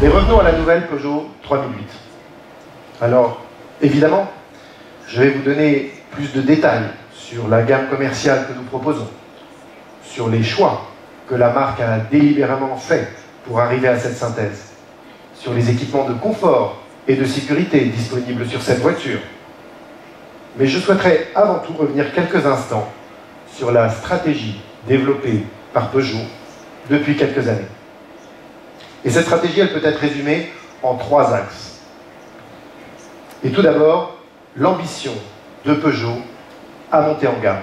Mais revenons à la nouvelle Peugeot 3008. Alors, évidemment, je vais vous donner plus de détails sur la gamme commerciale que nous proposons, sur les choix que la marque a délibérément fait pour arriver à cette synthèse, sur les équipements de confort et de sécurité disponibles sur cette voiture. Mais je souhaiterais avant tout revenir quelques instants sur la stratégie développée par Peugeot depuis quelques années. Et cette stratégie, elle peut être résumée en 3 axes. Et tout d'abord, l'ambition de Peugeot à monter en gamme.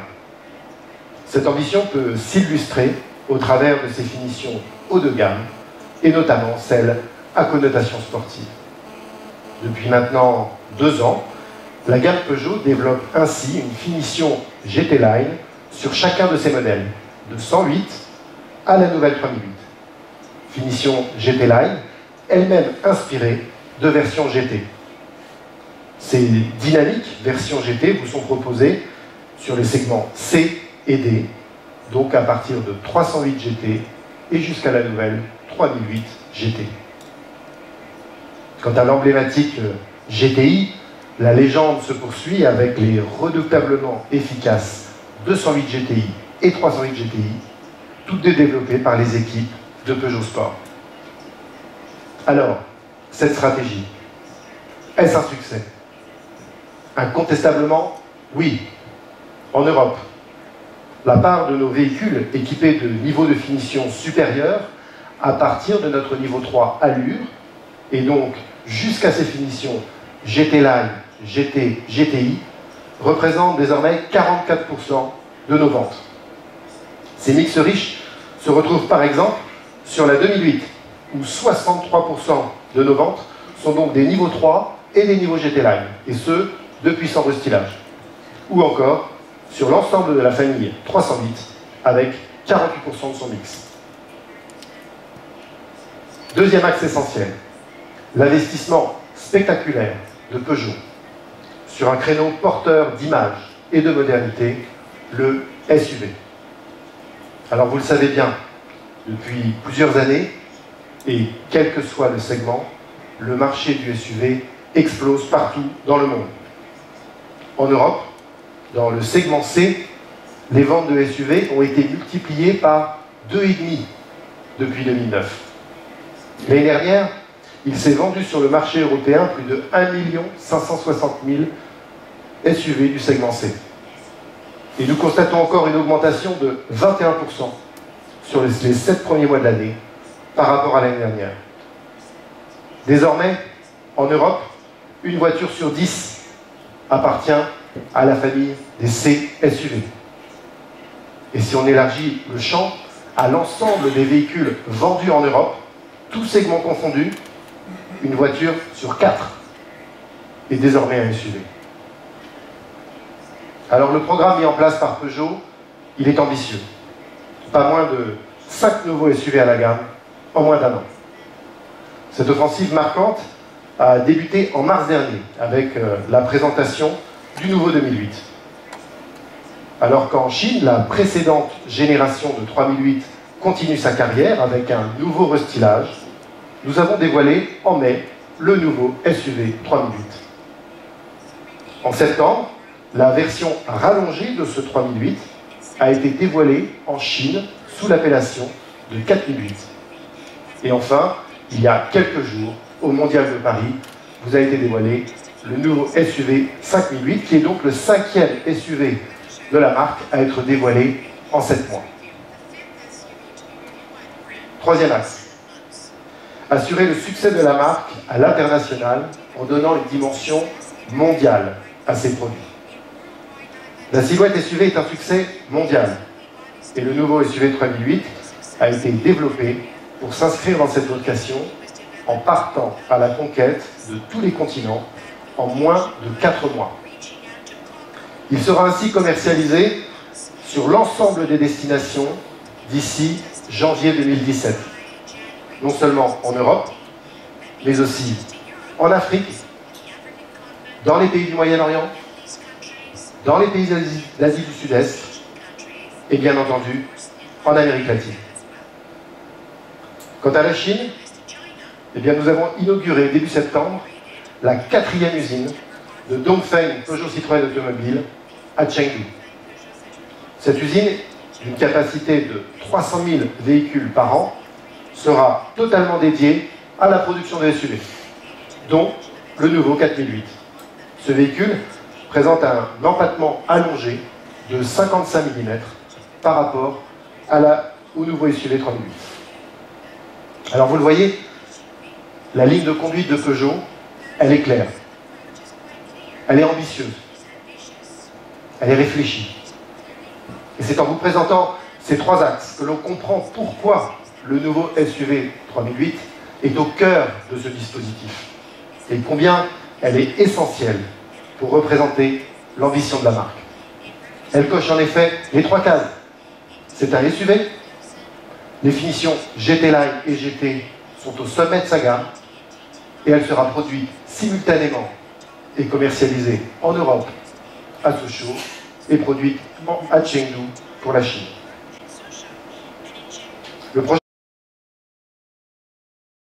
Cette ambition peut s'illustrer au travers de ses finitions haut de gamme, et notamment celles à connotation sportive. Depuis maintenant 2 ans, la gamme Peugeot développe ainsi une finition GT Line sur chacun de ses modèles, de 108 à la nouvelle 3008. Finition GT Line, elle-même inspirée de versions GT. Ces dynamiques versions GT vous sont proposées sur les segments C et D, donc à partir de 308 GT et jusqu'à la nouvelle 3008 GT. Quant à l'emblématique GTI, la légende se poursuit avec les redoutablement efficaces 208 GTI et 308 GTI, toutes deux développées par les équipes de Peugeot Sport. Alors, cette stratégie, est-ce un succès? Incontestablement, oui. En Europe, la part de nos véhicules équipés de niveaux de finition supérieurs à partir de notre niveau 3 allure, et donc jusqu'à ces finitions GT Line, GT, GTI, représente désormais 44% de nos ventes. Ces mix riches se retrouvent par exemple sur la 2008, où 63% de nos ventes sont donc des niveaux 3 et des niveaux GT Line, et ce, depuis son restylage. Ou encore sur l'ensemble de la famille 308, avec 48% de son mix. Deuxième axe essentiel, l'investissement spectaculaire de Peugeot sur un créneau porteur d'image et de modernité, le SUV. Alors vous le savez bien, depuis plusieurs années, et quel que soit le segment, le marché du SUV explose partout dans le monde. En Europe, dans le segment C, les ventes de SUV ont été multipliées par 2,5 depuis 2009. L'année dernière, il s'est vendu sur le marché européen plus de 1 560 000 SUV du segment C. Et nous constatons encore une augmentation de 21% sur les 7 premiers mois de l'année par rapport à l'année dernière. Désormais, en Europe, une voiture sur 10 appartient à la famille des C SUV. Et si on élargit le champ à l'ensemble des véhicules vendus en Europe, tous segments confondus, une voiture sur 4 est désormais un SUV. Alors le programme mis en place par Peugeot, il est ambitieux. Pas moins de 5 nouveaux SUV à la gamme en moins d'1 an. Cette offensive marquante a débuté en mars dernier avec la présentation du nouveau 2008. Alors qu'en Chine, la précédente génération de 3008 continue sa carrière avec un nouveau restylage, nous avons dévoilé en mai le nouveau SUV 3008. En septembre, la version rallongée de ce 3008 a été dévoilée en Chine sous l'appellation de 4008. Et enfin, il y a quelques jours, au Mondial de Paris, vous a été dévoilé le nouveau SUV 5008, qui est donc le 5e SUV de la marque à être dévoilé en 7 mois. Troisième axe, assurer le succès de la marque à l'international en donnant une dimension mondiale à ses produits. La silhouette SUV est un succès mondial et le nouveau SUV 3008 a été développé pour s'inscrire dans cette vocation en partant à la conquête de tous les continents en moins de 4 mois. Il sera ainsi commercialisé sur l'ensemble des destinations d'ici janvier 2017. Non seulement en Europe, mais aussi en Afrique, dans les pays du Moyen-Orient, dans les pays d'Asie du Sud-Est et bien entendu en Amérique latine. Quant à la Chine, eh bien, nous avons inauguré début septembre la 4e usine de Dongfeng Peugeot Citroën Automobile à Chengdu. Cette usine, d'une capacité de 300 000 véhicules par an, sera totalement dédiée à la production de SUV, dont le nouveau 4008. Ce véhicule présente un empattement allongé de 55 mm par rapport au nouveau SUV 3008. Alors vous le voyez, la ligne de conduite de Peugeot, elle est claire, elle est ambitieuse, elle est réfléchie. Et c'est en vous présentant ces 3 axes que l'on comprend pourquoi le nouveau SUV 3008 est au cœur de ce dispositif et combien elle est essentielle pour représenter l'ambition de la marque. Elle coche en effet les 3 cases. C'est un SUV, les finitions GT Line et GT sont au sommet de sa gamme et elle sera produite simultanément et commercialisée en Europe, à Suzhou, et produite à Chengdu pour la Chine. Le projet